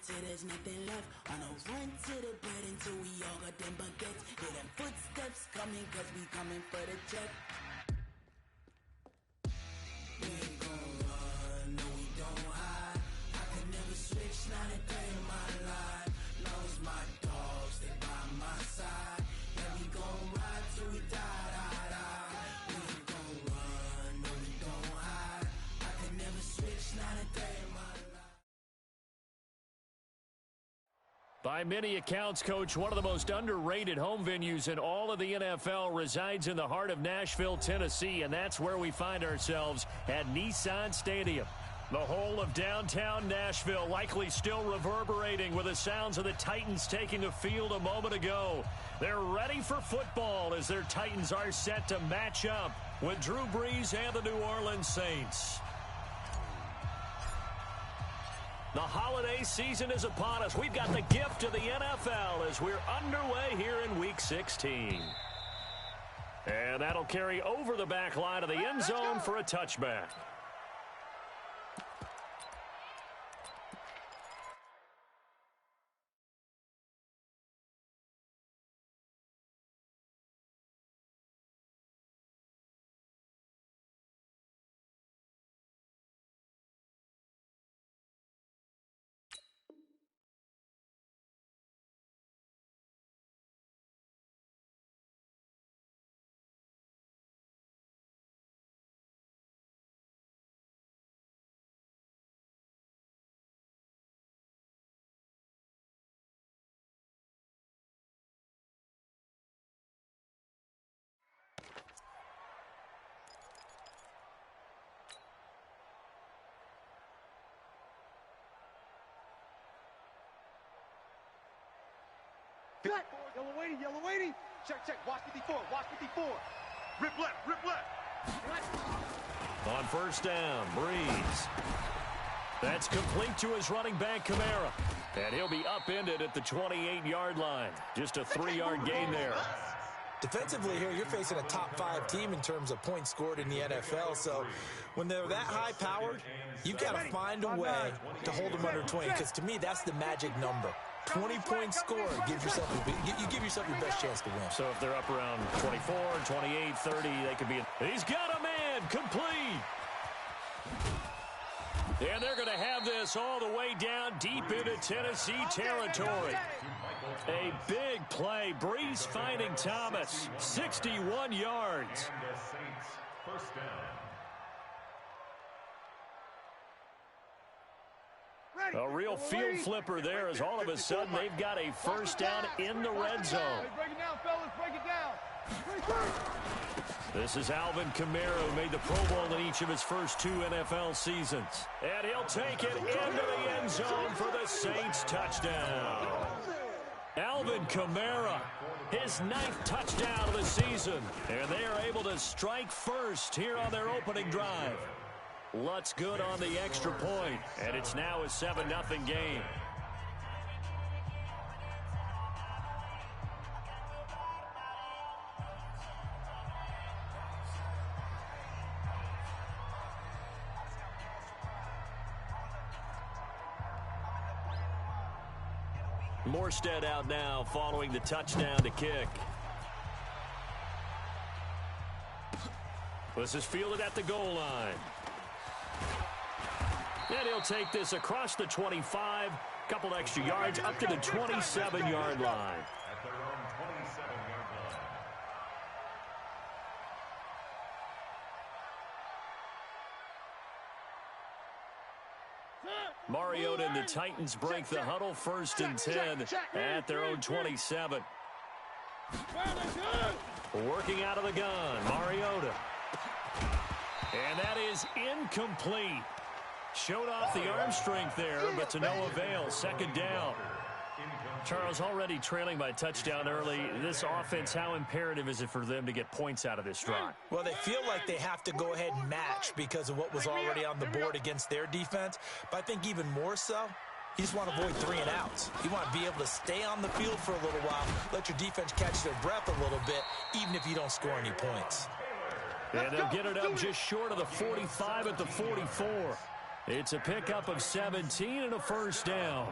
till there's nothing left. On a run to the bread until we all got them baguettes. Hear them footsteps coming, cause we coming for the check. We ain't gon' run, no we don't hide. I could never switch, not a day in my life. Long as my dogs stay by my side. Yeah, we gon' ride till we die, die, die. We ain't gon' run, no we don't hide. I could never switch, not a day in my life. By many accounts, Coach, one of the most underrated home venues in all of the NFL resides in the heart of Nashville, Tennessee, and that's where we find ourselves at Nissan Stadium. The whole of downtown Nashville likely still reverberating with the sounds of the Titans taking the field a moment ago. They're ready for football as their Titans are set to match up with Drew Brees and the New Orleans Saints. The holiday season is upon us. We've got the gift of the NFL as we're underway here in Week 16. And that'll carry over the back line of the end zone for a touchback. Yellow waiting, yellow waiting. Check, check. Watch 54, watch 54. Rip left, rip left. On first down, Brees. That's complete to his running back, Kamara. And he'll be upended at the 28-yard line. Just a 3-yard gain there. Defensively here, you're facing a top-5 team in terms of points scored in the NFL. So when they're that high-powered, you've got to find a way to hold them under 20. Because to me, that's the magic number. 20 points scored, you give yourself your best chance to win. So if they're up around 24, 28, 30, they could be. He's got a man, complete. And they're going to have this all the way down deep into Tennessee territory. A big play. Brees finding Thomas. 61 yards. First down. A real field flipper there as all of a sudden they've got a first down in the red zone. Break it down, fellas. Break it down. This is Alvin Kamara, who made the Pro Bowl in each of his first 2 NFL seasons. And he'll take it into the end zone for the Saints touchdown. Alvin Kamara, his 9th touchdown of the season. And they are able to strike first here on their opening drive. Lutz good on the extra point, and it's now a 7-0 game. Morstead out now following the touchdown to kick. This is fielded at the goal line. And he'll take this across the 25, couple extra yards up to the 27-yard line. At their own 27-yard line. Mariota and the Titans break the huddle, 1st and 10 at their own 27. Working out of the gun, Mariota. And that is incomplete. Showed off the arm strength there, but to no avail. 2nd down. Charles, already trailing by touchdown early. This offense, how imperative is it for them to get points out of this drive? Well, they feel like they have to go ahead and match because of what was already on the board against their defense. But I think even more so, you just want to avoid 3 and outs. You want to be able to stay on the field for a little while, let your defense catch their breath a little bit, even if you don't score any points. And they'll get it up just short of the 45 at the 44. It's a pickup of 17 and a first down.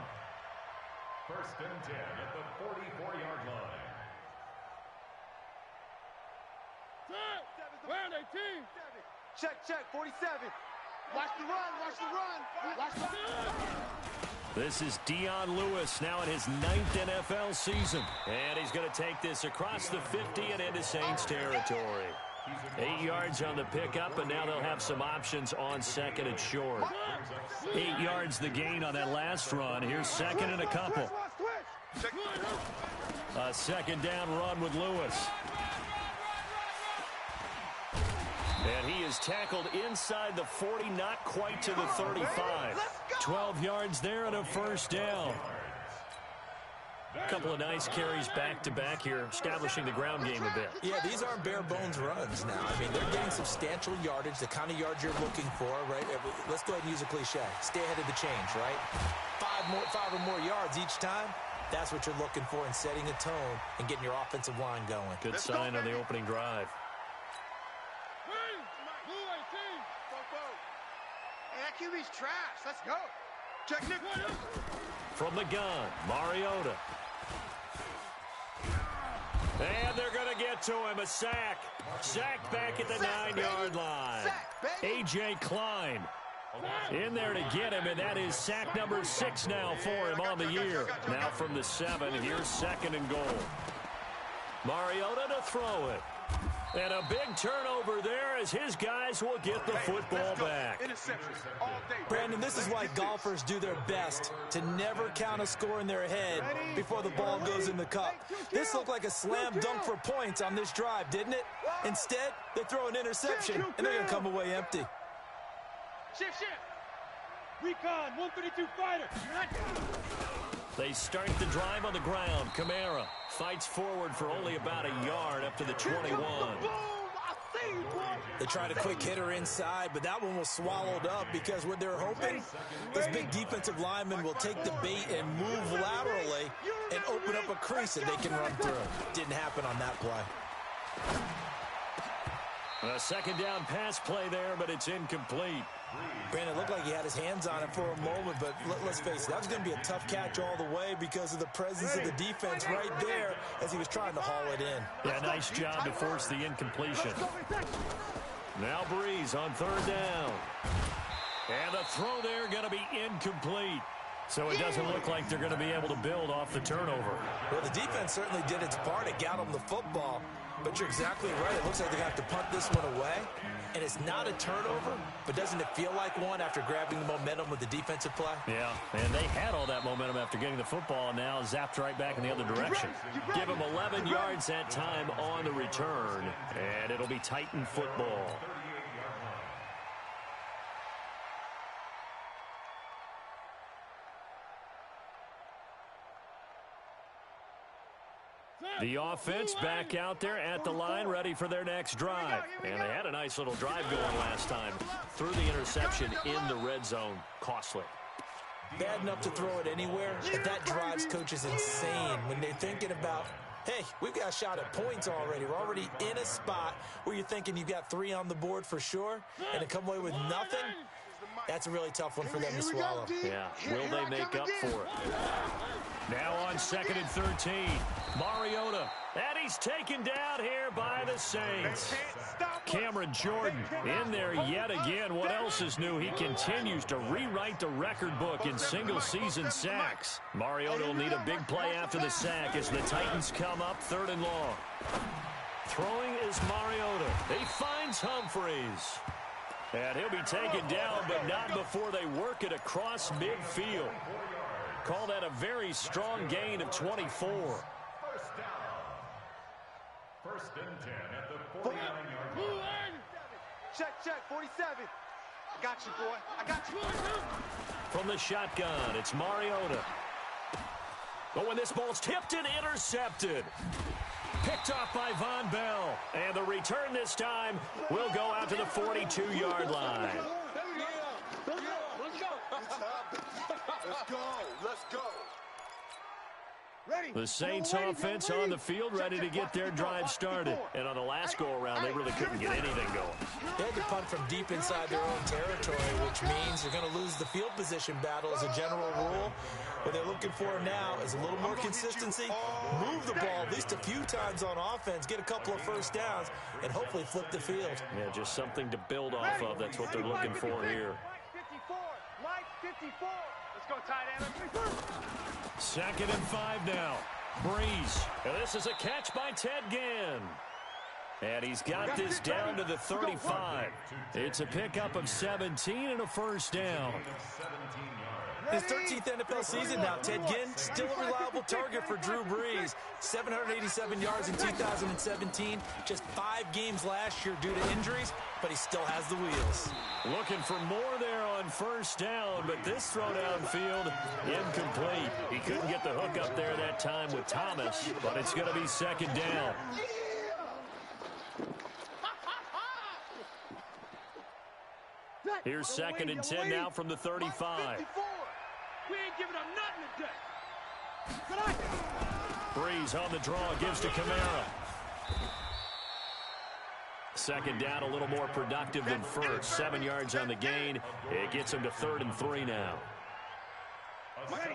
First and 10 at the 44-yard line. Where are they, team? Check, 47. Watch the run, watch the run. This is Dion Lewis now in his 9th NFL season. And he's going to take this across the 50 and into Saints territory. 8 yards on the pickup, and now they'll have some options on second and short. 8 yards the gain on that last run. Here's second and a couple. A second down run with Lewis. And he is tackled inside the 40, not quite to the 35. 12 yards there and a first down. A couple of nice carries back-to-back here, establishing the ground game a bit. Yeah, these aren't bare-bones runs now. I mean, they're getting substantial yardage, the kind of yards you're looking for, right? Let's go ahead and use a cliche. Stay ahead of the change, right? Five or more yards each time. That's what you're looking for in setting a tone and getting your offensive line going. Good sign on the opening drive. That QB's trash. Let's go. Check Nick. From the gun, Mariota. And they're going to get to him. A sack. Sack back at the 9-yard line. A.J. Klein in there to get him, and that is sack number 6 now for him on the year. Now from the 7, here's second and goal. Mariota to throw it. And a big turnover there as his guys will get the football back. Brandon, this is why golfers do their best to never count a score in their head before the ball goes in the cup. This looked like a slam dunk for points on this drive, didn't it? Instead, they throw an interception, and they're going to come away empty. Shift. Recon, 132 fighter. They start the drive on the ground. Kamara fights forward for only about a yard up to the 21. They tried a quick hitter inside, but that one was swallowed up because what they're hoping, this big defensive lineman will take the bait and move laterally and open up a crease that they can run through. Didn't happen on that play. A second down pass play there, but it's incomplete. Brandon, it looked like he had his hands on it for a moment, but let's face it, that was going to be a tough catch all the way because of the presence of the defense right there as he was trying to haul it in. Yeah, nice job to force the incompletion. Now Breeze on third down. And the throw there going to be incomplete. So it doesn't look like they're going to be able to build off the turnover. Well, the defense certainly did its part. It got them the football. But you're exactly right. It looks like they're going to have to punt this one away. And it's not a turnover, but doesn't it feel like one after grabbing the momentum with the defensive play? Yeah, and they had all that momentum after getting the football, and now zapped right back in the other direction. Give them 11 yards that time on the return, and it'll be Titan football. The offense back out there at the line, ready for their next drive. And they had a nice little drive going last time. Threw the interception in the red zone. Costly. Bad enough to throw it anywhere, but that drives coaches insane when they're thinking about, hey, we've got a shot at points already. We're already in a spot where you're thinking you've got 3 on the board for sure, and to come away with nothing, that's a really tough one for them to swallow. Yeah, will they make up for it? Now on second and 13, Mariota. And he's taken down here by the Saints. Cameron Jordan in there yet again. What else is new? He continues to rewrite the record book in single-season sacks. Mariota will need a big play after the sack as the Titans come up third and long. Throwing is Mariota. He finds Humphreys. And he'll be taken down, but not before they work it across midfield. Call that a very strong gain of 24. First down. First and 10 at the 49-yard line. Check, 47. I got you, boy. I got you. From the shotgun, it's Mariota. Oh, and this ball's tipped and intercepted. Picked off by Von Bell. And the return this time will go out to the 42-yard line. Let's go. The Saints offense on the field ready to get their drive started. And on the last go-around, they really couldn't get anything going. They had to punt from deep inside their own territory, which means they're going to lose the field position battle as a general rule. What they're looking for now is a little more consistency, move the ball at least a few times on offense, get a couple of first downs, and hopefully flip the field. Yeah, just something to build off of. That's what they're looking for here. Mike 54. Let's go, tight end. 2nd and 5 now. Breeze. And this is a catch by Ted Ginn. And he's got this down to the 35. It's a pickup of 17 and a first down. His 13th NFL season now, Ted Ginn, still a reliable target for Drew Brees. 787 yards in 2017, just 5 games last year due to injuries, but he still has the wheels. Looking for more there on first down, but this throw downfield incomplete. He couldn't get the hook up there that time with Thomas, but it's going to be 2nd down. Here's 2nd and 10 now from the 35. We ain't giving up nothing today. Breeze on the draw, gives to Kamara. 2nd down, a little more productive than first. 7 yards on the gain. It gets him to 3rd and 3 now.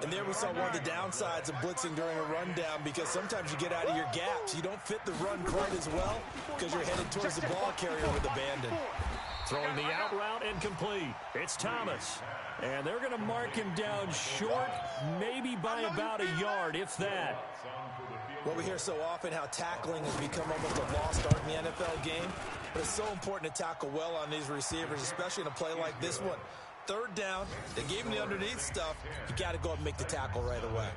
And there we saw one of the downsides of blitzing during a rundown, because sometimes you get out of your gaps. You don't fit the run quite as well because you're headed towards the ball carrier with abandon. Throwing the out route incomplete. It's Thomas. And they're going to mark him down short, maybe by about a yard, if that. Well, we hear so often how tackling has become almost a lost art in the NFL game, but it's so important to tackle well on these receivers, especially in a play like this one. 3rd down, they gave him the underneath stuff. You got to go and make the tackle right away.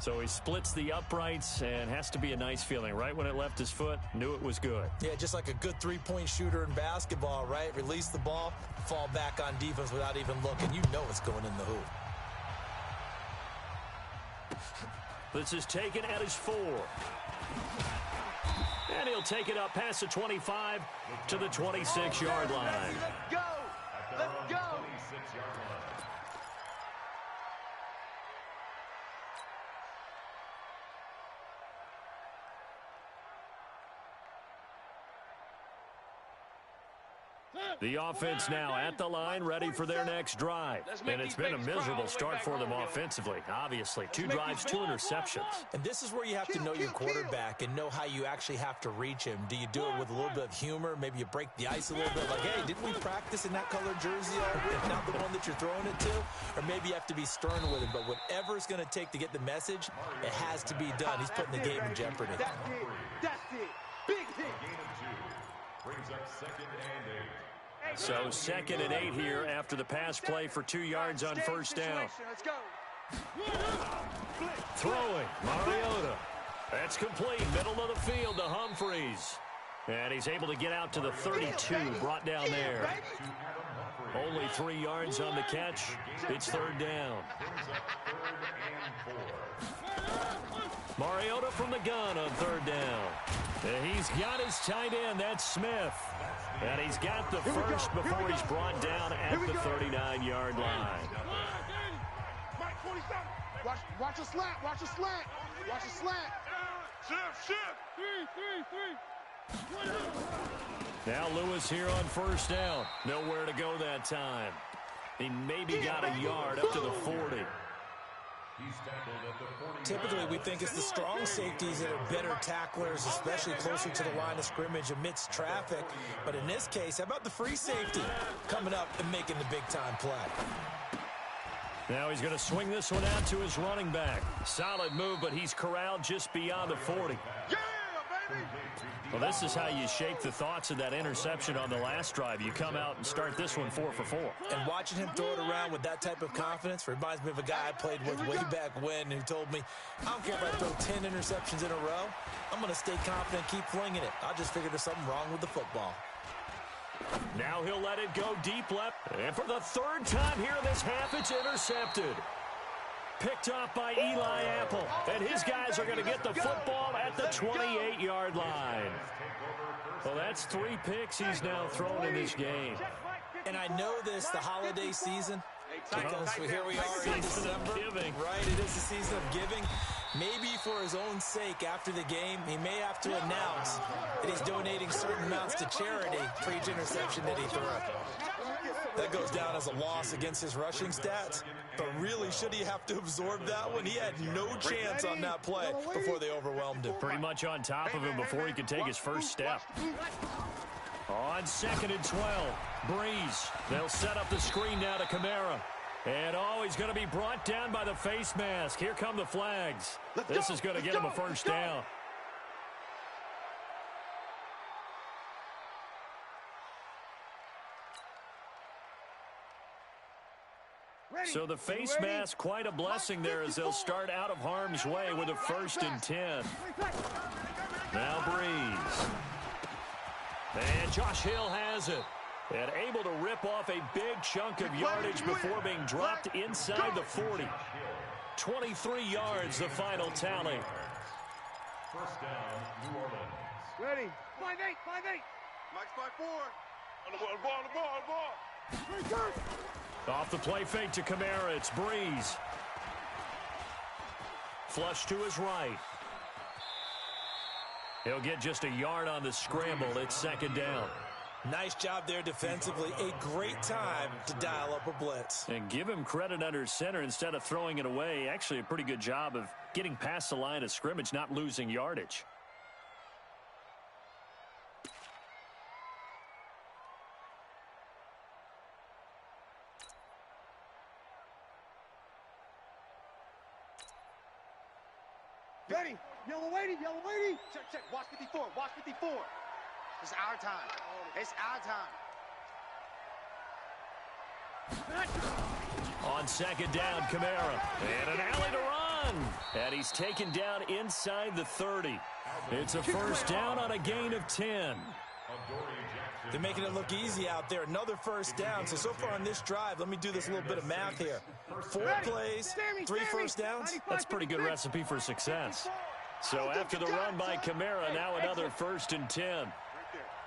So he splits the uprights, and has to be a nice feeling. Right when it left his foot, knew it was good. Yeah, just like a good three-point shooter in basketball, right? Release the ball, fall back on defense without even looking. You know it's going in the hoop. This is taken at his 4. And he'll take it up past the 25 to the 26-yard line. Let's go. Let's go. The offense now at the line, ready for their next drive. And it's been a miserable start for them offensively. Obviously, 2 drives, 2 interceptions. And this is where you have to know your quarterback and know how you actually have to reach him. Do you do it with a little bit of humor? Maybe you break the ice a little bit, like, hey, didn't we practice in that colored jersey? Not the one that you're throwing it to? Or maybe you have to be stern with him. But whatever it's going to take to get the message, it has to be done. He's putting the game in jeopardy. That's it. That's it. Big hit. Brings up 2nd and 8. So 2nd and 8 here after the pass play for 2 yards on first down. Let's go. Throwing, Mariota. That's complete, middle of the field to Humphreys. And he's able to get out to the 32, brought down there. Only 3 yards on the catch. It's 3rd down. Mariota from the gun on 3rd down. And he's got his tight end, that's Smith. And he's got the first before he's brought down at the 39-yard line. Watch a slant. Watch a slant. Watch a slant. Shift. 3. Now Lewis here on first down. Nowhere to go that time. He maybe got a yard up to the 40. Typically, we think it's the strong safeties that are better tacklers, especially closer to the line of scrimmage amidst traffic. But in this case, how about the free safety coming up and making the big-time play? Now he's going to swing this one out to his running back. Solid move, but he's corralled just beyond the 40. Yeah, baby! Well, this is how you shake the thoughts of that interception on the last drive. You come out and start this one 4 for 4. And watching him throw it around with that type of confidence reminds me of a guy I played with way back when who told me, I don't care if I throw 10 interceptions in a row. I'm going to stay confident, keep flinging it. I just figured there's something wrong with the football. Now he'll let it go deep left. And for the 3rd time here in this half, it's intercepted. Picked off by Eli Apple. And his guys are going to get the football at the 28-yard line. Well, that's 3 picks he's now thrown in this game. And I know this, the holiday season, because here we are in December. Giving. Right, it is the season of giving. Maybe for his own sake after the game, he may have to announce that he's donating certain amounts to charity for each interception that he threw. That goes down as a loss against his rushing stats, but really, should he have to absorb that one? He had no chance on that play before they overwhelmed him. Pretty much on top of him before he could take his first step. On 2nd and 12, Breeze. They'll set up the screen now to Kamara. And he's going to be brought down by the face mask. Here come the flags. This is going to get him a first down. So the face mask, quite a blessing there as they'll start out of harm's way with a 1st and 10. Now Breeze. And Josh Hill has it. And able to rip off a big chunk of yardage before being dropped inside the 40. 23 yards, the final tally. First down, New Orleans. Ready. 5-8, 5-8. Mike's 5-4. On the ball. Off the play fake to Kamara, it's Breeze. Flush to his right. He'll get just a yard on the scramble. It's 2nd down. Nice job there defensively. A great time to dial up a blitz. And give him credit under center instead of throwing it away. Actually, a pretty good job of getting past the line of scrimmage, not losing yardage. Ready. Yellow 80, yellow 80. Check. Watch 54, watch 54. It's our time. It's our time. On 2nd down, Kamara. And an alley to run. And he's taken down inside the 30. It's a first down on a gain of 10. They're making it look easy out there. Another first down. So far on this drive, let me do this little bit of math here. 4 plays, 3 first downs. That's a pretty good recipe for success. So after the run by Kamara, now another 1st and 10.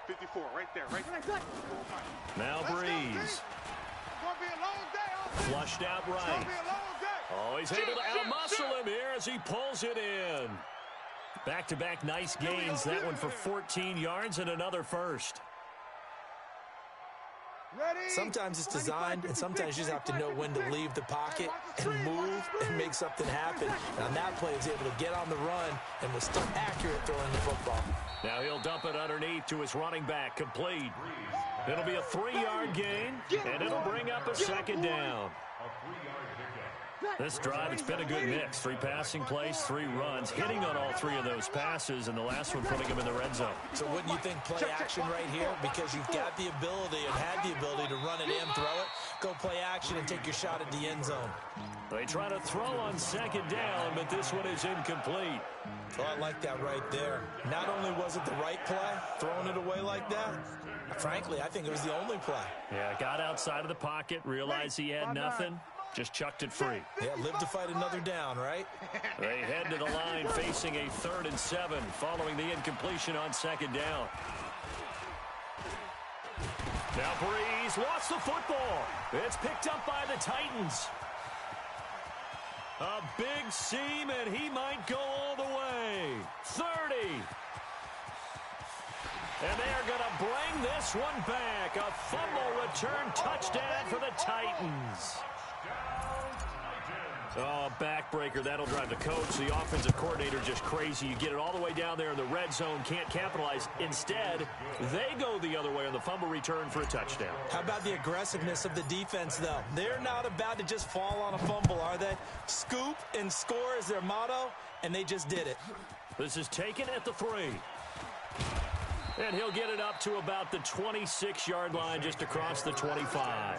54, right there. Now Breeze. Flushed out right. He's able to outmuscle him here as he pulls it in. Back-to-back nice gains. That one for 14 yards and another first. Sometimes it's designed, and sometimes you just have to know when to leave the pocket and move and make something happen. And on that play, he was able to get on the run and was still accurate throwing the football. Now he'll dump it underneath to his running back, complete. It'll be a 3-yard gain, and it'll bring up a 2nd down. This drive, it's been a good mix. 3 passing plays, 3 runs, hitting on all 3 of those passes, and the last one putting him in the red zone. So wouldn't you think play action right here? Because you've got the ability and had the ability to run it in, throw it, go play action, and take your shot at the end zone. They try to throw on 2nd down, but this one is incomplete. Oh, I like that right there. Not only was it the right play, throwing it away like that, frankly, I think it was the only play. Yeah, got outside of the pocket, realized he had nothing. Just chucked it free. Yeah, live to fight another down, right? They head to the line facing a 3rd and 7 following the incompletion on 2nd down. Now Breeze lost the football. It's picked up by the Titans. A big seam, and he might go all the way. 30. And they're going to bring this one back. A fumble return touchdown for the Titans. Oh, backbreaker. That'll drive the coach, the offensive coordinator, just crazy. You get it all the way down there in the red zone, can't capitalize. Instead, they go the other way on the fumble return for a touchdown. How about the aggressiveness of the defense, though? They're not about to just fall on a fumble, are they? Scoop and score is their motto, and they just did it. This is taken at the 3. And he'll get it up to about the 26-yard line, just across the 25.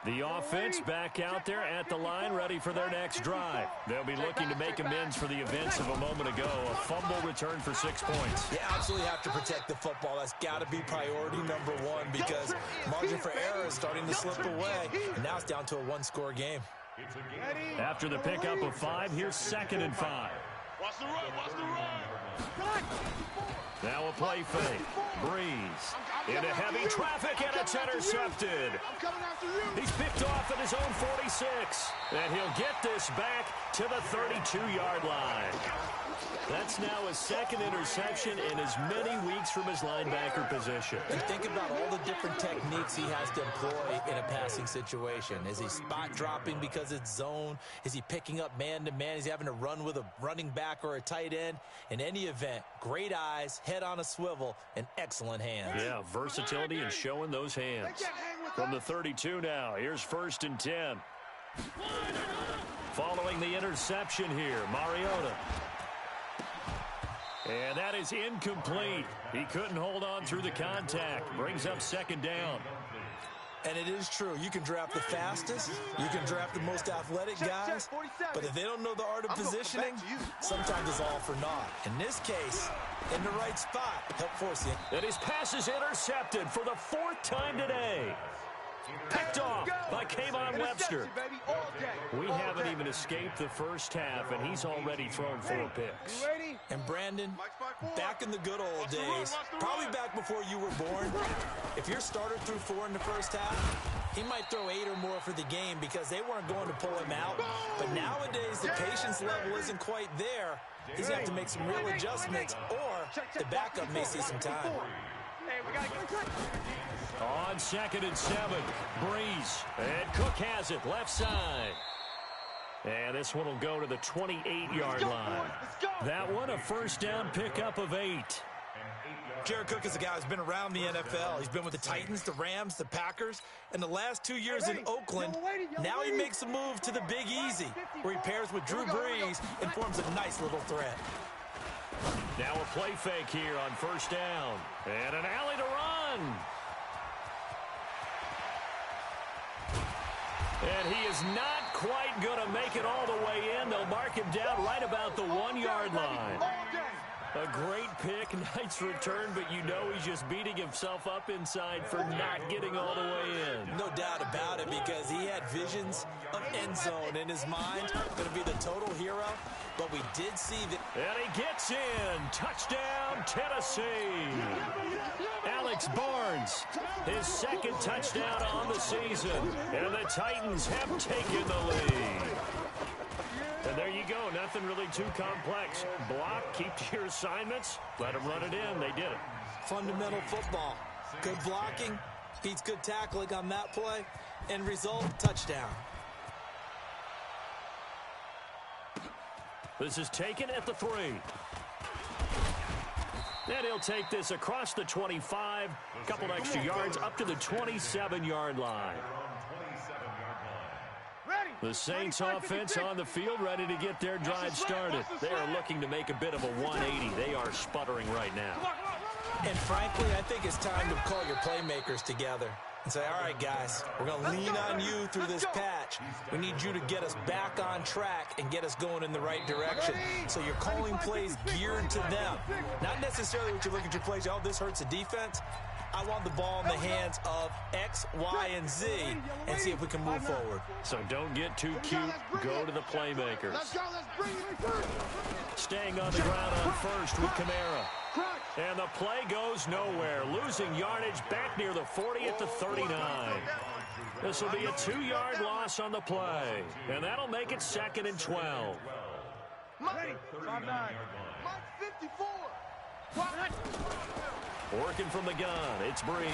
The offense back out there at the line, ready for their next drive. They'll be looking to make amends for the events of a moment ago. A fumble return for 6 points. You absolutely have to protect the football. That's got to be priority number 1 because margin for error is starting to slip away. And now it's down to a 1-score game. After the pickup of 5, here's 2nd and 5. Watch the run. Now a play fake. Breeze into heavy traffic and a It's intercepted. I'm coming after you. He's picked off at his own 46. And he'll get this back to the 32-yard line. That's now his second interception in as many weeks from his linebacker position. And think about all the different techniques he has to employ in a passing situation. Is he spot dropping because it's zone? Is he picking up man-to-man? Is he having to run with a running back or a tight end? In any event, great eyes, head on a swivel, and excellent hands. Yeah, versatility and showing those hands. From the 32 now, here's 1st and 10. Following the interception here, Mariota. And that is incomplete. He couldn't hold on through the contact. Brings up 2nd down. And it is true. You can draft the fastest. You can draft the most athletic guys. But if they don't know the art of positioning, sometimes it's all for naught. In this case, in the right spot, help force it. And his pass is intercepted for the 4th time today. Picked off by Kayvon Webster. We haven't even escaped the first half, and he's already thrown 4 picks. And Brandon, back in the good old days, probably back before you were born, if your starter threw 4 in the first half, he might throw 8 or more for the game because they weren't going to pull him out. But nowadays, the patience level isn't quite there. He's going to have to make some real adjustments, or the backup may see some time. Hey, we got to get On 2nd and 7, Breeze. And Cook has it, left side. And this one will go to the 28-yard line. That one, a 1st down pickup of 8. Jared Cook is a guy who's been around the NFL. He's been with the Titans, the Rams, the Packers, and the last 2 years in Oakland. Now he makes a move to the Big Easy, where he pairs with Drew Brees and forms a nice little threat. Now a play fake here on 1st down. And an alley to run. And he is not quite going to make it all the way in. They'll mark him down right about the 1-yard line. A great pick, nice return, but you know he's just beating himself up inside for not getting all the way in. No doubt about it, because he had visions of end zone in his mind. Going to be the total hero, but we did see that. And he gets in. Touchdown, Tennessee. Alex Barnes, his 2nd touchdown on the season. And the Titans have taken the lead. And there you go. Nothing really too complex. Block, keep to your assignments, let them run it in. They did it. Fundamental football. Good blocking, beats good tackling on that play. End result, touchdown. This is taken at the 3. And he'll take this across the 25. A couple extra yards up to the 27-yard line. The Saints offense on the field, ready to get their drive started. They are looking to make a bit of a 180. They are sputtering right now. And frankly, I think it's time to call your playmakers together and say, all right, guys, we're going to lean on you through this patch. We need you to get us back on track and get us going in the right direction. So you're calling plays geared to them. Not necessarily what you look at your plays, oh, this hurts the defense. I want the ball in the hands of X, Y, and Z and see if we can move forward. So don't get too cute. Go to the playmakers. Staying on the ground on 1st with Kamara. And the play goes nowhere. Losing yardage back near the 40 at the 39. This will be a 2-yard loss on the play. And that'll make it 2nd and 12. Mike 54. Working from the gun, it's Breeze.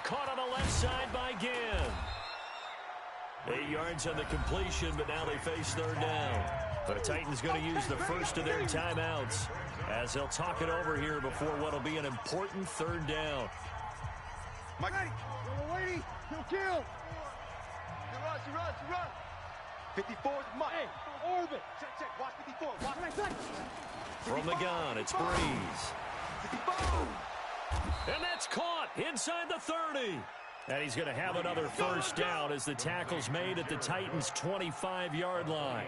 Caught on the left side by Ginn. 8 yards on the completion, but now they face 3rd down. The Titans going to use the first of their timeouts as they'll talk it over here before what will be an important 3rd down. Mike, waiting, he'll kill. He runs. 54 is Mike. Hey, orbit. Check. Watch 54. Watch. From the gun, it's Breeze. And that's caught inside the 30. And he's going to have another 1st down as the tackle's made at the Titans' 25-yard line.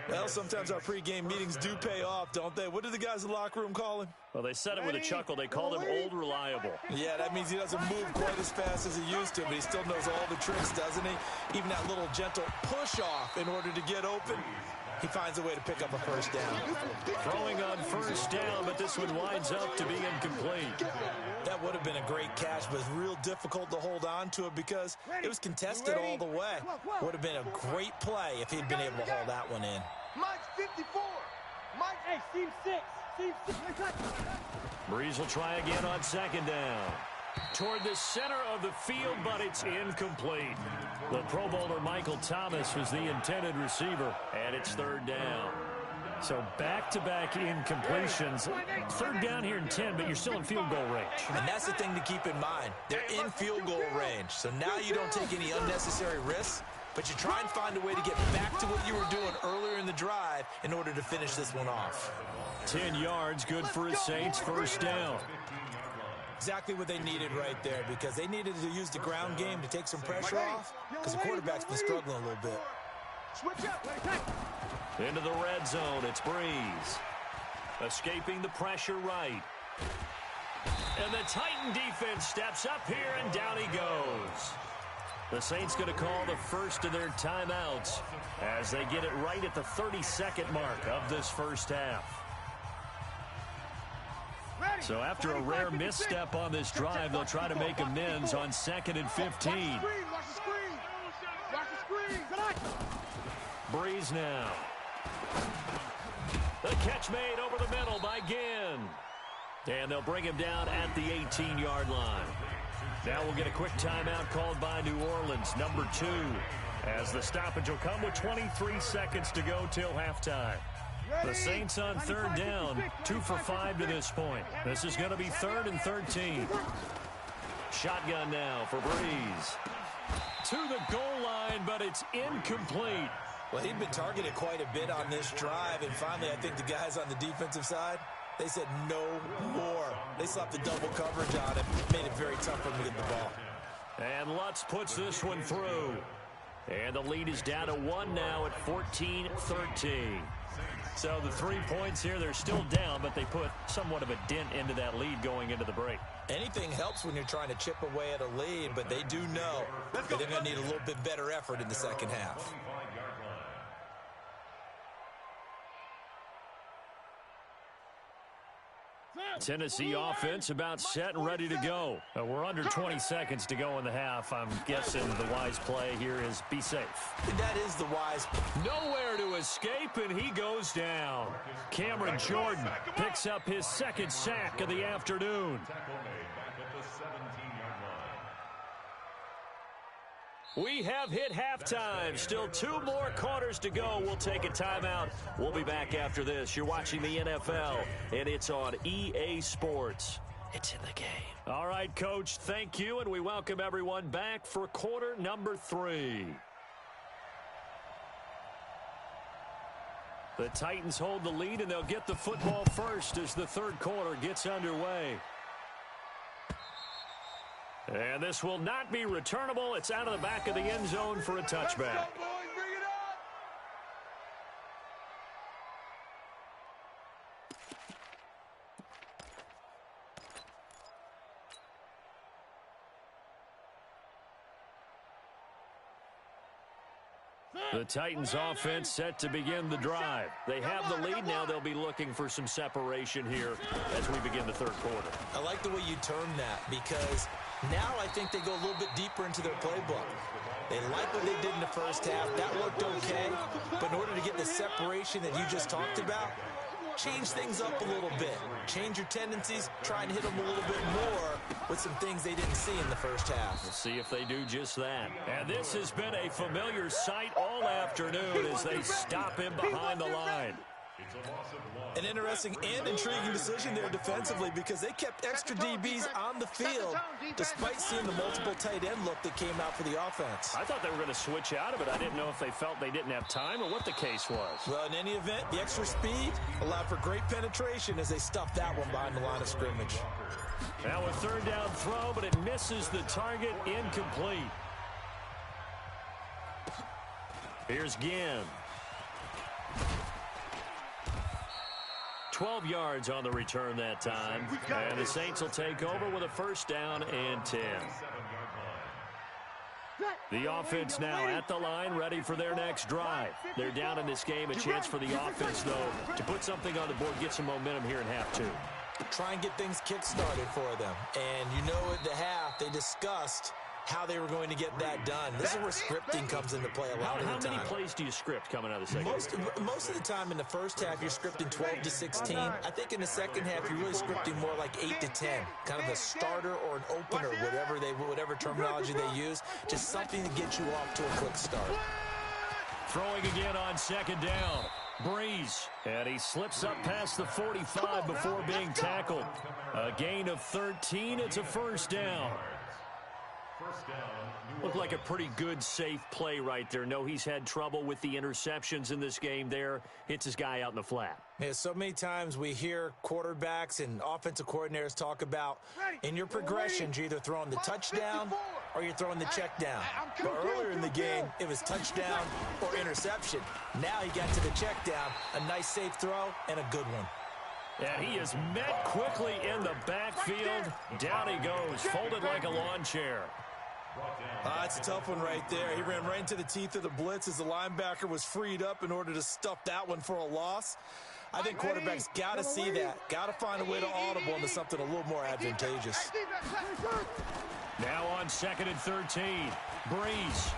Well, sometimes our pregame meetings do pay off, don't they? What do the guys in the locker room call him? Well, they said it with a chuckle. They called him Old Reliable. Yeah, that means he doesn't move quite as fast as he used to, but he still knows all the tricks, doesn't he? Even that little gentle push-off in order to get open. He finds a way to pick up a 1st down. Throwing on 1st down, but this one winds up to be incomplete. That would have been a a great catch, but it's real difficult to hold on to it because it was contested all the way. Would have been a great play if he'd been able to hold that one in. Mike's 54. Mike, hey, Steve 6. Steve 6. Breeze will try again on second down. Toward the center of the field, but it's incomplete. The Pro Bowler Michael Thomas was the intended receiver, and it's third down. So back-to-back incompletions. Third down here in 10, but you're still in field goal range. And that's the thing to keep in mind. They're in field goal range. So now you don't take any unnecessary risks, but you try and find a way to get back to what you were doing earlier in the drive in order to finish this one off. 10 yards, good for his Saints, first down. Exactly what they needed right there, because they needed to use the ground game to take some pressure off, because the quarterback's been struggling a little bit. Switch up. Into the red zone, it's Breeze. Escaping the pressure right. And the Titan defense steps up here, and down he goes. The Saints going to call the first of their timeouts as they get it right at the 32nd mark of this first half. So after a rare misstep on this drive, they'll try to make amends on 2nd and 15. Watch the screen. Watch the screen. Breeze now. The catch made over the middle by Ginn. And they'll bring him down at the 18-yard line. Now we'll get a quick timeout called by New Orleans, number 2, as the stoppage will come with 23 seconds to go till halftime. The Saints on third down, 2 for 5 to this point. This is going to be 3rd and 13. Shotgun now for Breeze. To the goal line, but it's incomplete. Well, he'd been targeted quite a bit on this drive, and finally I think the guys on the defensive side, they said no more. They slapped the double coverage on him, made it very tough for him to get the ball. And Lutz puts this one through. And the lead is down to 1 now at 14-13. So the 3 points here, they're still down, but they put somewhat of a dent into that lead going into the break. Anything helps when you're trying to chip away at a lead, but they do know that they're going to need a little bit better effort in the second half. Tennessee offense about set and ready to go. We're under 20 seconds to go in the half. I'm guessing the wise play here is be safe. That is the wise. Nowhere to escape, and he goes down. Cameron Jordan picks up his 2nd sack of the afternoon. We have hit halftime. Still 2 more quarters to go. We'll take a timeout. We'll be back after this. You're watching the NFL, and it's on EA Sports. It's in the game. All right, Coach, thank you, and we welcome everyone back for quarter number 3. The Titans hold the lead, and they'll get the football first as the third quarter gets underway. And this will not be returnable. It's out of the back of the end zone for a touchback. The Titans offense set to begin the drive. They have the lead now. They'll be looking for some separation here as we begin the third quarter. I like the way you term that, because now I think they go a little bit deeper into their playbook. They like what they did in the first half. That looked okay. But in order to get the separation that you just talked about, change things up a little bit. Change your tendencies. Try and hit them a little bit more with some things they didn't see in the first half. We'll see if they do just that. And this has been a familiar sight all afternoon as they stop him behind the line. An interesting and intriguing decision there defensively, because they kept extra DBs on the field despite seeing the multiple tight end look that came out for the offense. I thought they were going to switch out of it. I didn't know if they felt they didn't have time or what the case was. Well, in any event, the extra speed allowed for great penetration as they stuffed that one behind the line of scrimmage. Now a third down throw, but it misses the target, incomplete. Here's Ginn. 12 yards on the return that time. And the Saints will take over with a first down and 10. The offense now at the line, ready for their next drive. They're down in this game. A chance for the offense, though, to put something on the board, get some momentum here in half 2. try and get things kick-started for them. And you know at the half, they discussed how they were going to get that done. This is where scripting comes into play a lot of the time. How many plays do you script coming out of the second? Most of the time in the first half, you're scripting 12 to 16. I think in the second half, you're really scripting more like 8 to 10. Kind of a starter or an opener, whatever terminology they use. Just something to get you off to a quick start. Throwing again on second down. Breeze, and he slips up past the 45 before being tackled. A gain of 13. It's a first down. Looked like a pretty good, safe play right there. No, he's had trouble with the interceptions in this game there. Hits his guy out in the flat. Yeah, so many times we hear quarterbacks and offensive coordinators talk about in your progressions, you're either throwing the touchdown or you're throwing the check down. But earlier in the game, it was touchdown or interception. Now he got to the check down, a nice safe throw, and a good one. And he is met quickly in the backfield. Down he goes, folded like a lawn chair. That's a tough one right there. He ran right into the teeth of the blitz as the linebacker was freed up in order to stuff that one for a loss. I think quarterbacks got to see that. Got to find a way to audible into something a little more advantageous. Now on 2nd and 13. Breeze.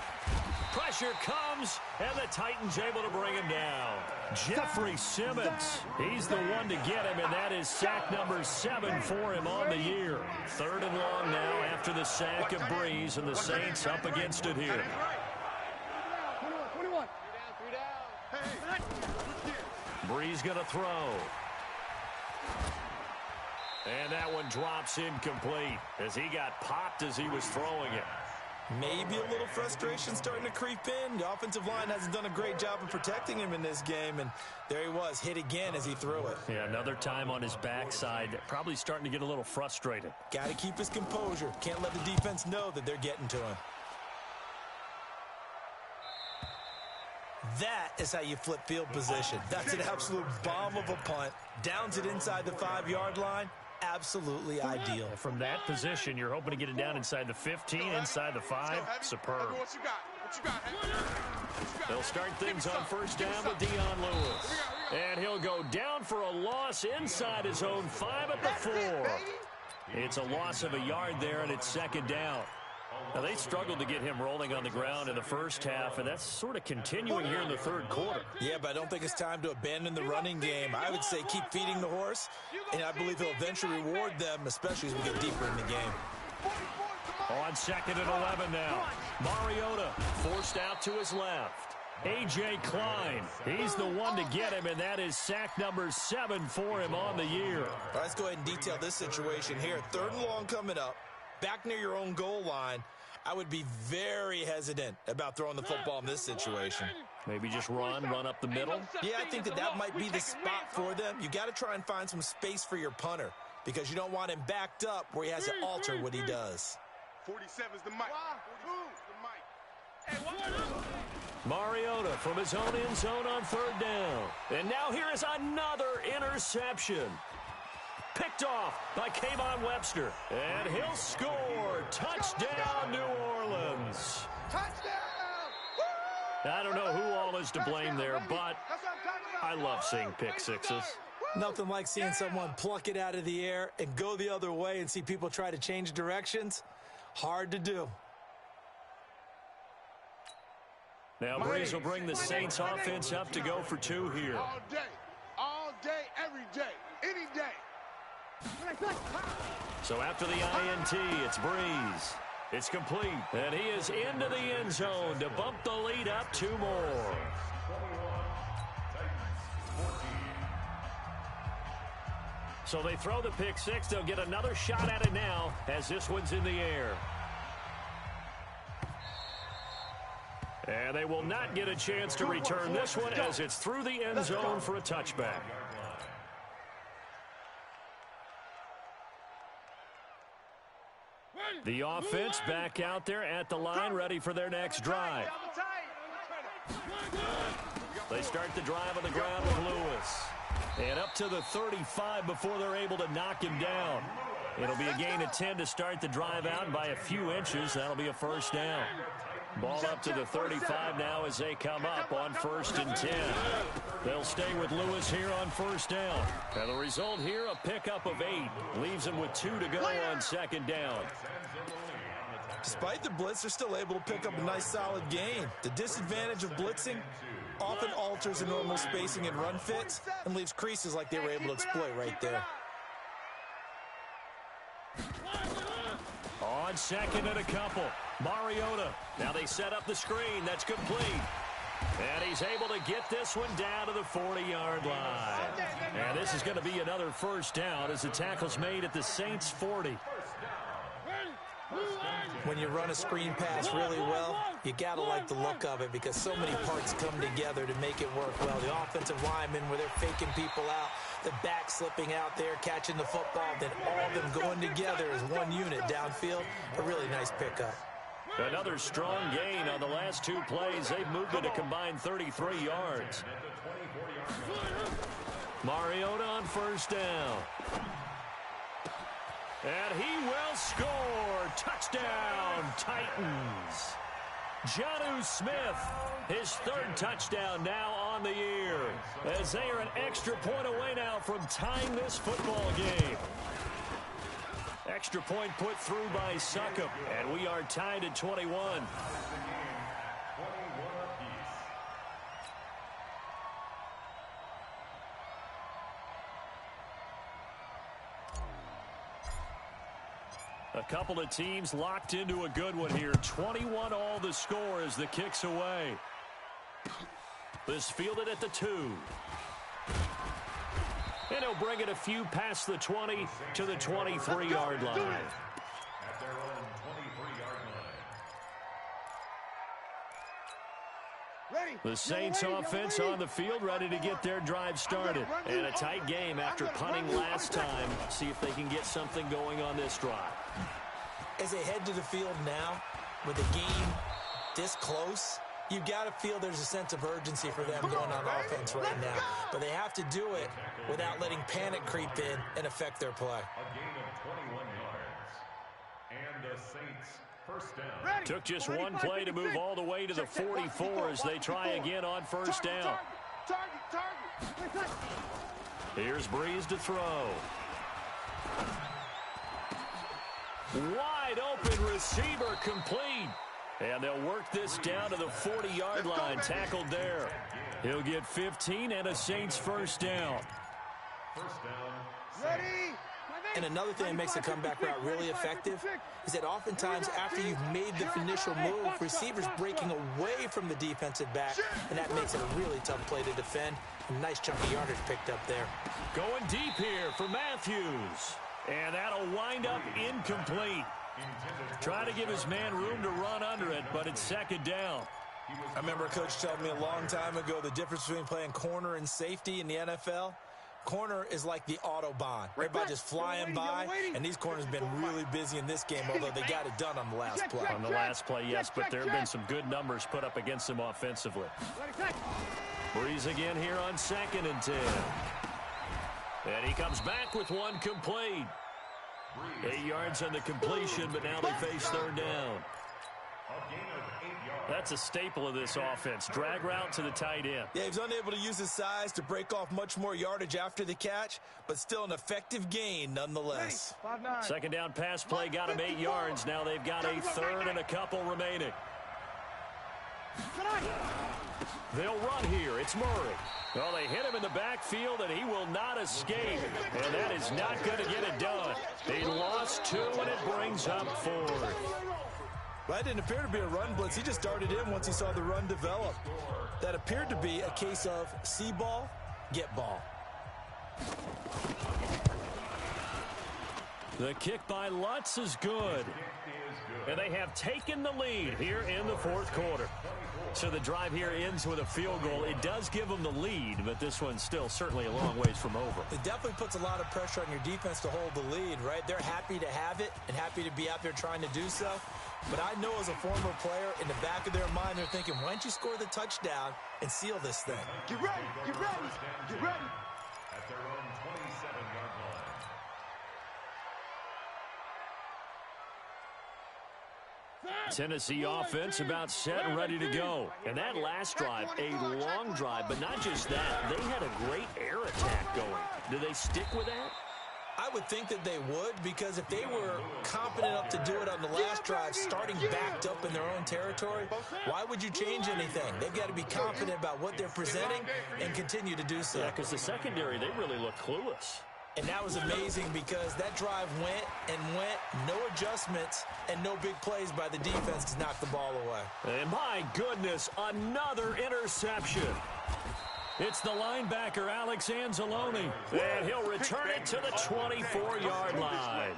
Pressure comes, and the Titans able to bring him down. Jeffrey Simmons, he's the one to get him, and that is sack number 7 for him on the year. 3rd and long now after the sack of Breeze, and the Saints up against it here. 21. Breeze going to throw. And that one drops incomplete as he got popped as he was throwing it. Maybe a little frustration starting to creep in. The offensive line hasn't done a great job of protecting him in this game, and there he was, hit again as he threw it. Yeah, another time on his backside, probably starting to get a little frustrated. Got to keep his composure. Can't let the defense know that they're getting to him. That is how you flip field position. That's an absolute bomb of a punt. Downs it inside the 5-yard line. Absolutely ideal. From that position, you're hoping to get it down inside the 15, inside the 5. Superb. They'll start things on first down with Dion Lewis. And he'll go down for a loss inside his own 5 at the 4. It's a loss of a yard there, and it's 2nd down. Now, they struggled to get him rolling on the ground in the first half, and that's sort of continuing here in the 3rd quarter. Yeah, but I don't think it's time to abandon the running game. I would say keep feeding the horse, and I believe he'll eventually reward them, especially as we get deeper in the game. On 2nd and 11 now. Mariota forced out to his left. A.J. Klein, he's the one to get him, and that is sack number 7 for him on the year. All right, let's go ahead and detail this situation here. 3rd and long coming up. Back near your own goal line, I would be very hesitant about throwing the football in this situation. Maybe just run up the middle? Yeah, I think that might be the spot for them. You got to try and find some space for your punter because you don't want him backed up where he has to alter what he does. 47's the mic. 42's the mic. Mariota from his own end zone on 3rd down. And now here is another interception. Picked off by Kayvon Webster. And he'll score. Touchdown, New Orleans. Touchdown! I don't know who all is to blame there, but I love seeing pick sixes. Nothing like seeing someone pluck it out of the air and go the other way and see people try to change directions. Hard to do. Now Breeze will bring the Saints offense up to go for 2 here. All day, every day, any day. So after the INT, it's Breeze. It's complete, and he is into the end zone to bump the lead up 2 more. So they throw the pick six. They'll get another shot at it now as this one's in the air. And they will not get a chance to return this one as it's through the end zone for a touchback. The offense back out there at the line, ready for their next drive. They start the drive on the ground with Lewis. And up to the 35 before they're able to knock him down. It'll be a gain of 10 to start the drive out, and by a few inches, that'll be a first down. Ball up to the 35 now as they come up on 1st and 10. They'll stay with Lewis here on 1st down. And the result here, a pickup of 8. Leaves them with 2 to go on 2nd down. Despite the blitz, they're still able to pick up a nice solid gain. The disadvantage of blitzing often alters the normal spacing and run fits and leaves creases like they were able to exploit right there. On 2nd and a couple, Mariota. Now they set up the screen. That's complete. And he's able to get this one down to the 40-yard line. And this is going to be another 1st down as the tackle's made at the Saints' 40. When you run a screen pass really well, you got to like the look of it because so many parts come together to make it work well. The offensive linemen, where they're faking people out, the back slipping out there, catching the football, then all of them going together as one unit downfield. A really nice pickup. Another strong gain on the last 2 plays. They've moved it a combined 33 yards. Mariota on 1st down. And he will score. Touchdown, Titans. Jonnu Smith, his 3rd touchdown now on the year, as they are an extra point away now from tying this football game. Extra point put through by Succop, and we are tied at 21. A couple of teams locked into a good one here. 21 all the score as the kick's away. This fielded at the 2. And he'll bring it a few past the 20 to the 23-yard line. At their own 23-yard line. The Saints offense on the field, ready to get their drive started. And a tight game after punting last time. See if they can get something going on this drive. As they head to the field now, with the game this close, you've got to feel there's a sense of urgency for them going on offense right now. But they have to do it without letting panic creep in and affect their play. A gain of 21 yards. And the Saints 1st down. Took just one play to move all the way to the 44 as they try again on 1st down. Here's Breeze to throw. Wide open receiver complete. And they'll work this down to the 40-yard line. Tackled there. He'll get 15 and a Saints 1st down. 1st down. Ready? And another thing that makes a comeback route really effective is that oftentimes after you've made the initial move, receivers breaking away from the defensive back, and that makes it a really tough play to defend. A nice chunk of yardage picked up there. Going deep here for Matthews. And that'll wind up incomplete. Trying to give his man room to run under it, but it's 2nd down. I remember a coach telling me a long time ago the difference between playing corner and safety in the NFL. Corner is like the Autobahn. Everybody just flying by, and these corners have been really busy in this game, although they got it done on the last play. On the last play, yes, but there have been some good numbers put up against them offensively. Breeze again here on 2nd and 10. And he comes back with one complete. 8 yards on the completion, but now they face 3rd down. A gain of 8 yards. That's a staple of this offense. Drag route to the tight end. Yeah, he's unable to use his size to break off much more yardage after the catch, but still an effective gain nonetheless. 2nd down pass play got him 8 yards. Now they've got a 3rd and a couple remaining. They'll run here. It's Murray. Well, they hit him in the backfield, and he will not escape. And that is not going to get it done. He lost 2, and it brings up 4. That didn't appear to be a run blitz. He just darted in once he saw the run develop. That appeared to be a case of see ball, get ball. The kick by Lutz is good. And they have taken the lead here in the 4th quarter. So the drive here ends with a field goal. It does give them the lead, but this one's still certainly a long ways from over. It definitely puts a lot of pressure on your defense to hold the lead, right? They're happy to have it and happy to be out there trying to do so. But I know as a former player, in the back of their mind, they're thinking, why don't you score the touchdown and seal this thing? Get ready, get ready, get ready. At their own 27-yard line. Tennessee offense about set and ready to go. And that last drive, a long drive, but not just that. They had a great air attack going. Do they stick with that? I would think that they would, because if they were competent enough to do it on the last drive, starting backed up in their own territory, why would you change anything? They've got to be confident about what they're presenting and continue to do so. Yeah, because the secondary, they really look clueless. And that was amazing because that drive went and went, no adjustments, and no big plays by the defense to knock the ball away. And my goodness, another interception. It's the linebacker, Alex Anzalone, and he'll return it to the 24-yard line.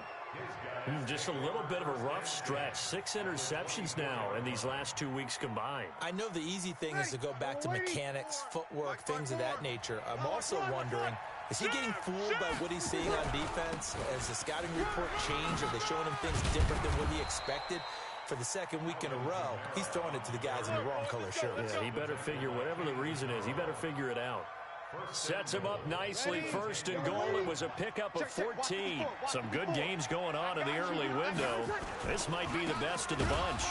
Just a little bit of a rough stretch. 6 interceptions now in these last 2 weeks combined. I know the easy thing is to go back to mechanics, footwork, things of that nature. I'm also wondering, is he getting fooled by what he's seeing on defense? Has the scouting report changed? Are they showing him things different than what he expected? For the second week in a row, he's throwing it to the guys in the wrong color shirts. Yeah, he better figure, whatever the reason is, he better figure it out. Sets him up nicely, 1st and goal. It was a pickup of 14. Some good games going on in the early window. This might be the best of the bunch.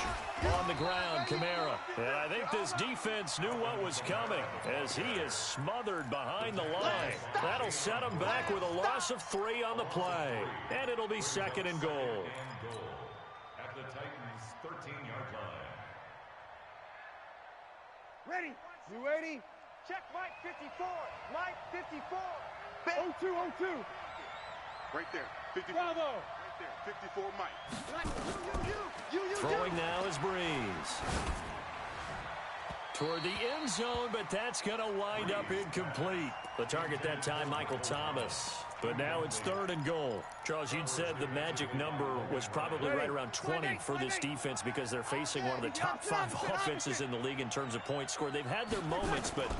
On the ground, Kamara. And I think this defense knew what was coming as he is smothered behind the line. That'll set him back with a loss of 3 on the play. And it'll be 2nd and goal. At the Titans' 13-yard line. Ready. You ready? Check Mike 54. Mike 54. 02. Right there. 54. Bravo. Right there. 54 Mike. You. Throwing now is Breeze. Toward the end zone, but that's going to wind up incomplete. The target that time, Michael Thomas. But now it's 3rd and goal. Charles, you'd said the magic number was probably right around 20 for this defense because they're facing one of the top 5 offenses in the league in terms of points scored. They've had their moments, but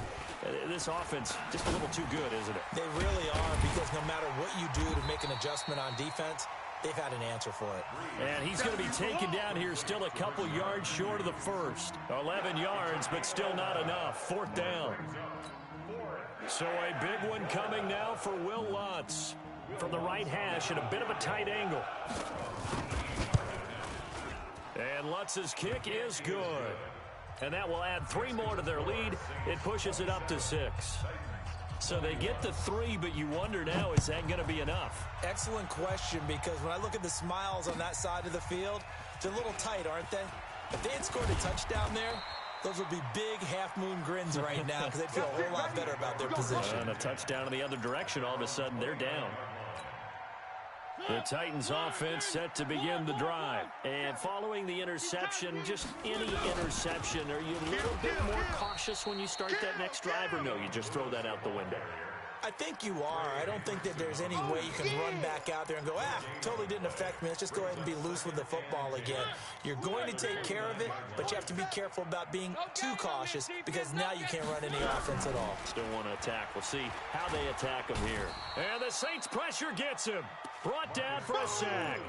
this offense just a little too good, isn't it? They really are, because no matter what you do to make an adjustment on defense, they've had an answer for it. And he's going to be taken down here, still a couple yards short of the first. 11 yards, but still not enough. 4th down. So a big one coming now for Will Lutz from the right hash at a bit of a tight angle. And Lutz's kick is good. And that will add 3 more to their lead. It pushes it up to 6. So they get the 3, but you wonder now, is that going to be enough? Excellent question, because when I look at the smiles on that side of the field, they're a little tight, aren't they? If they had scored a touchdown there, those would be big half-moon grins right now because they'd feel a whole lot better about their position. And a touchdown in the other direction, all of a sudden they're down. The Titans offense set to begin the drive. And following the interception, just any interception, are you a little bit more cautious when you start that next drive, or no, you just throw that out the window? I think you are. I don't think that there's any way you can run back out there and go, totally didn't affect me. Let's just go ahead and be loose with the football again. You're going to take care of it, but you have to be careful about being too cautious because now you can't run any offense at all. Still want to attack. We'll see how they attack him here. And the Saints pressure gets him. Brought down for a sack.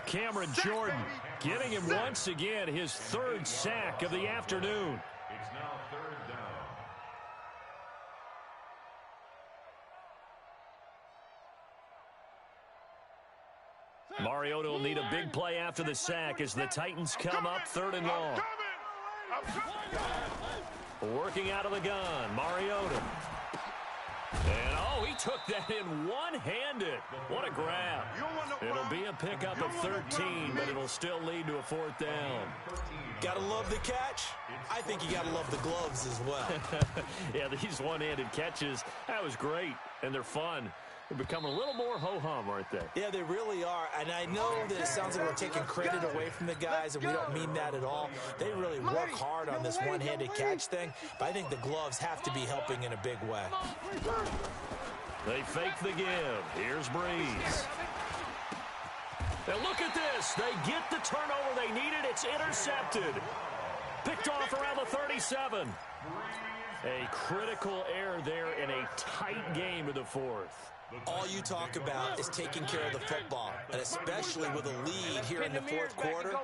Cameron Jordan getting him once again his 3rd sack of the afternoon. It's now 3rd down. Mariota will need a big play after the sack as the Titans come up 3rd and long. Working out of the gun, Mariota. And, he took that in one-handed. What a grab. It'll be a pickup of 13, but it'll still lead to a 4th down. Gotta love the catch. I think you gotta love the gloves as well. Yeah, these one-handed catches, that was great, and they're fun. They're becoming a little more ho-hum, aren't they? Yeah, they really are. And I know that it sounds like we're taking credit away from the guys, and we don't mean that at all. They really work hard on this one-handed catch thing, but I think the gloves have to be helping in a big way. They fake the give. Here's Breeze. And look at this. They get the turnover they needed. It's intercepted. Picked off around the 37. A critical error there in a tight game to the 4th. All you talk about is taking care of the football, and especially with a lead here in the 4th quarter,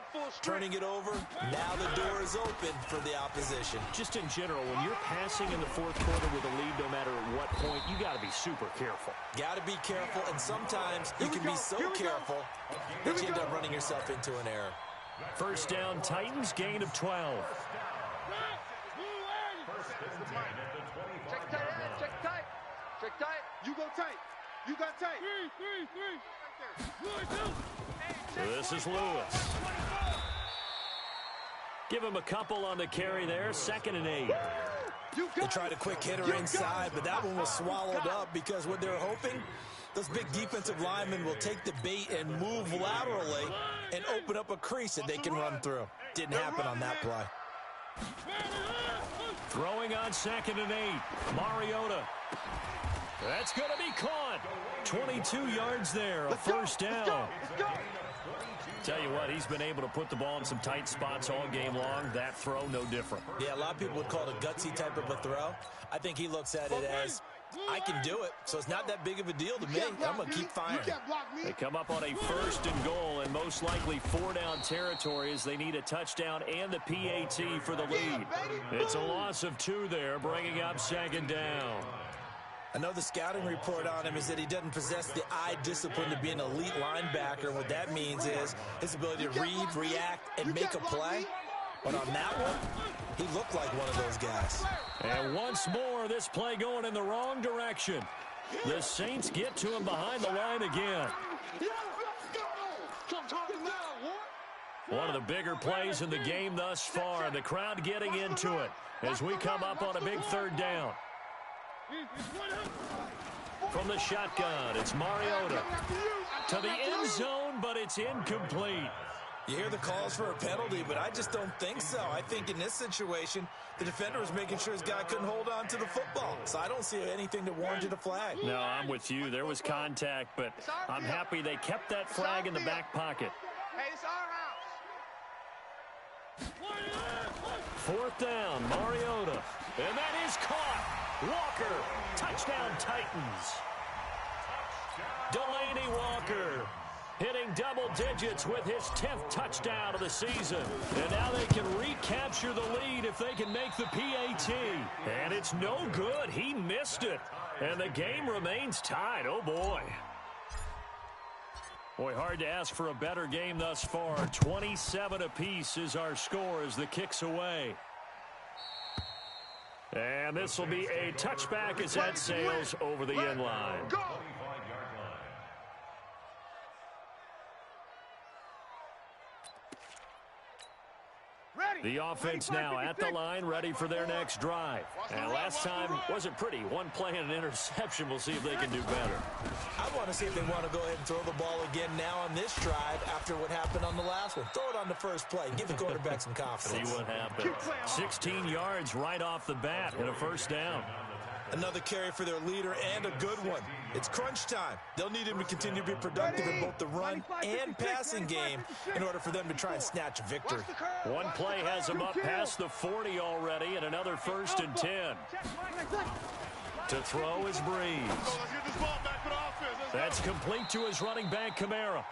turning it over, now the door is open for the opposition. Just in general, when you're passing in the 4th quarter with a lead, no matter at what point, you got to be super careful. Got to be careful, and sometimes you can be so careful that you end up running yourself into an error. First down, Titans, gain of 12. Check tight end, check tight. Check tight. You go tight. You got tight. This is Lewis. Give him a couple on the carry there. 2nd and 8. They tried a quick hitter inside, but that one was swallowed up because what they're hoping, those big defensive linemen will take the bait and move laterally and open up a crease that they can run through. Didn't happen on that play. Throwing on 2nd and 8. Mariota. That's going to be caught. 22 yards there, a first down. Tell you what, he's been able to put the ball in some tight spots all game long. That throw, no different. Yeah, a lot of people would call it a gutsy type of a throw. I think he looks at it as, I can do it, so it's not that big of a deal to me. I'm going to keep firing. They come up on a 1st and goal, and most likely 4-down territory as they need a touchdown and the PAT for the lead. It's a loss of 2 there, bringing up 2nd down. I know the scouting report on him is that he doesn't possess the eye discipline to be an elite linebacker. What that means is his ability to read, react, and make a play. But on that one, he looked like one of those guys. And once more, this play going in the wrong direction. The Saints get to him behind the line again. One of the bigger plays in the game thus far. The crowd getting into it as we come up on a big 3rd down. From the shotgun, it's Mariota to the end zone, but it's incomplete. You hear the calls for a penalty, but I just don't think so. I think in this situation, the defender was making sure his guy couldn't hold on to the football. So I don't see anything that warranted a flag. No, I'm with you. There was contact, but I'm happy they kept that flag in the back pocket. Hey, it's our house. 4th down, Mariota. And that is caught. Walker, touchdown Titans. Delaney Walker hitting double digits with his 10th touchdown of the season. And now they can recapture the lead if they can make the PAT. And it's no good. He missed it. And the game remains tied. Oh, boy. Boy, hard to ask for a better game thus far. 27 apiece is our score as the kick's away. And this will be a touchback as that sails over the end line. The offense now at the line, ready for their next drive. And last time wasn't pretty. One play and an interception. We'll see if they can do better. I want to see if they want to go ahead and throw the ball again now on this drive after what happened on the last one. Throw it on the first play. Give the quarterback some confidence. See what happens. 16 yards right off the bat and a first down. Another carry for their leader and a good one. It's crunch time. They'll need him to continue to be productive in both the run and passing game in order for them to try and snatch a victory. One play has him up past the 40 already, and another 1st and 10. To throw is Breeze. That's complete to his running back, Kamara.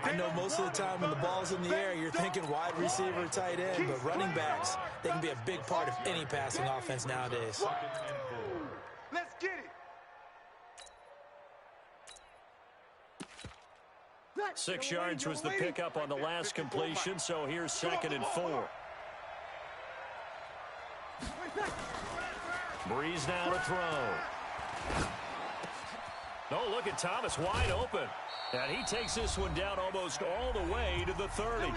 I know most of the time when the ball's in the air, you're thinking wide receiver, tight end, but running backs, they can be a big part of any passing offense nowadays. Let's get it. 6 yards was the pickup on the last completion, so here's 2nd and 4. Breeze now to throw. Oh, look at Thomas wide open. And he takes this one down almost all the way to the 30.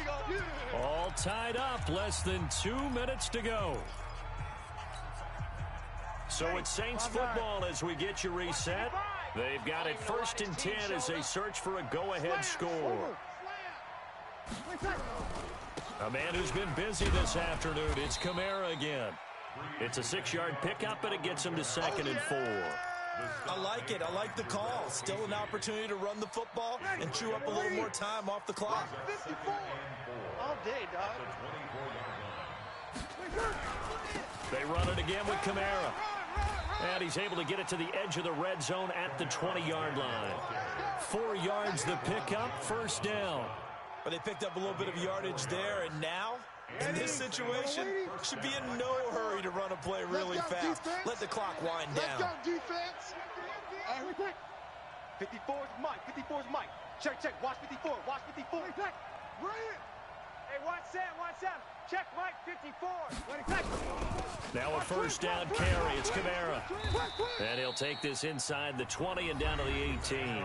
All tied up, less than 2 minutes to go. So it's Saints football as we get you reset. They've got it 1st and 10 as they search for a go-ahead score. A man who's been busy this afternoon, it's Kamara again. It's a 6-yard pickup, but it gets him to 2nd and 4. I like it. I like the call. Still an opportunity to run the football and chew up a little more time off the clock. 54. All day, dog. They run it again with Kamara. And he's able to get it to the edge of the red zone at the 20-yard line. 4 yards the pickup, 1st down. But they picked up a little bit of yardage there, and now, in this situation, should be in no hurry to run a play really fast. Let the clock wind down. Let's go, defense. 54 is Mike. 54 is Mike. Check, check. Watch 54. Watch 54. Hey, watch Sam. Check Mike 54. Now a first down carry. It's Kamara. And he'll take this inside the 20 and down to the 18.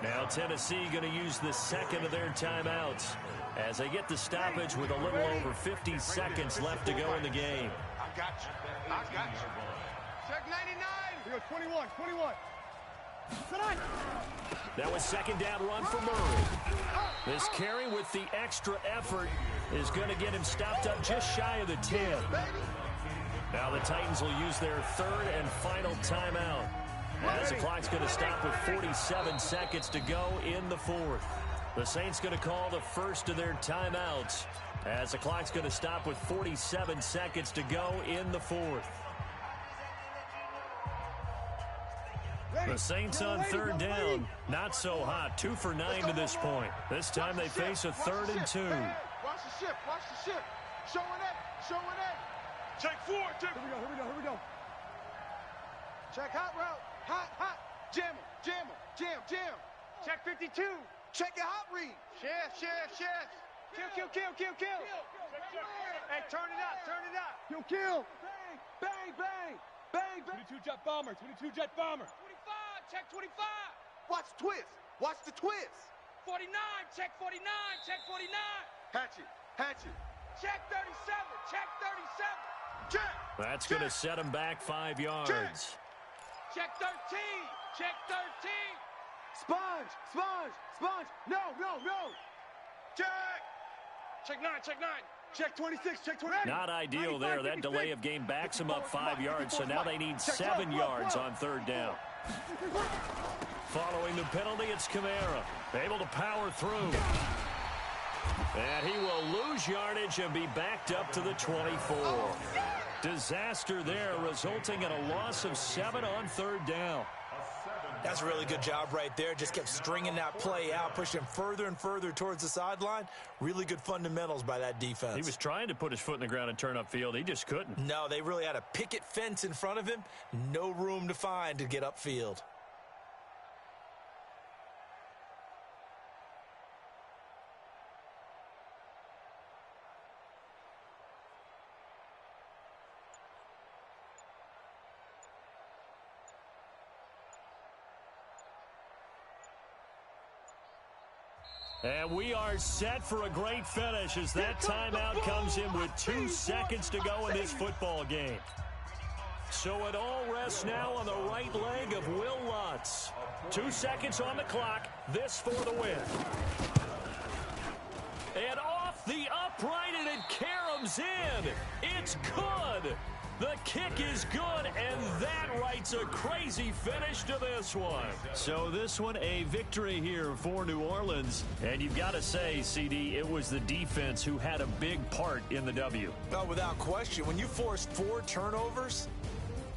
Now Tennessee going to use the second of their timeouts as they get the stoppage with a little over 50 seconds left to go in the game. I got you. Check 99. 21. Now a second down run for Murray. This carry with the extra effort is going to get him stopped up just shy of the 10. Now the Titans will use their third and final timeout as the clock's going to stop with 47 seconds to go in the fourth. The Saints going to call the first of their timeouts as the clock's going to stop with 47 seconds to go in the fourth. The Saints on third down, not so hot. 2 for 9 to this point. This time they face a 3rd and 2. Watch the ship. Showing it. Check 4. Here we go. Check hot route. Hot. Jam. Check 52. Check your hot read. Share. Kill. Hey, turn it up. Kill. Bang. 22 jet bomber. 25. Check 25. Watch the twist. 49. Check 49. Hatchet. Check 37. Check. That's going to set him back 5 yards. Check 13. Sponge. No. Check 9. Check 26. Check 28. Not ideal there. That delay of game backs him up 5 yards, so now they need 7 yards on third down. Following the penalty, it's Kamara. Able to power through. And he will lose yardage and be backed up to the 24. Disaster there, resulting in a loss of 7 on third down. That's a really good job right there. Just kept stringing that play out, pushing him further and further towards the sideline. Really good fundamentals by that defense. He was trying to put his foot in the ground and turn upfield. He just couldn't. No, they really had a picket fence in front of him. No room to find to get upfield. And we are set for a great finish as that timeout comes in with 2 seconds to go in this football game. So it all rests now on the right leg of Will Lutz. 2 seconds on the clock. This for the win. And off the upright, and it caroms in. It's good. The kick is good, and that writes a crazy finish to this one. So this one, a victory here for New Orleans. And you've got to say, CD, it was the defense who had a big part in the W. No, without question. When you force 4 turnovers,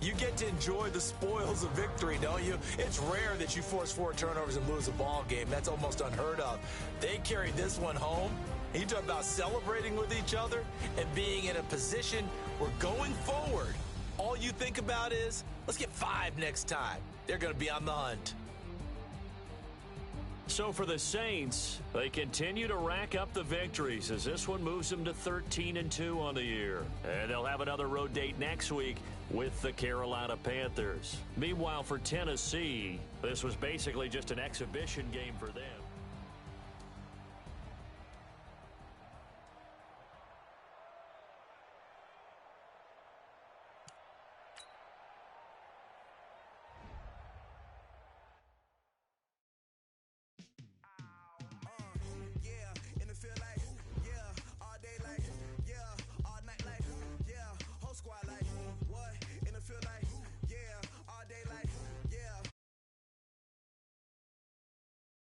you get to enjoy the spoils of victory, don't you? It's rare that you force 4 turnovers and lose a ball game. That's almost unheard of. They carried this one home. You talk about celebrating with each other and being in a position where going forward, all you think about is, let's get 5 next time. They're going to be on the hunt. So for the Saints, they continue to rack up the victories as this one moves them to 13-2 on the year. And they'll have another road date next week with the Carolina Panthers. Meanwhile, for Tennessee, this was basically just an exhibition game for them. Squad like, what? In the field like,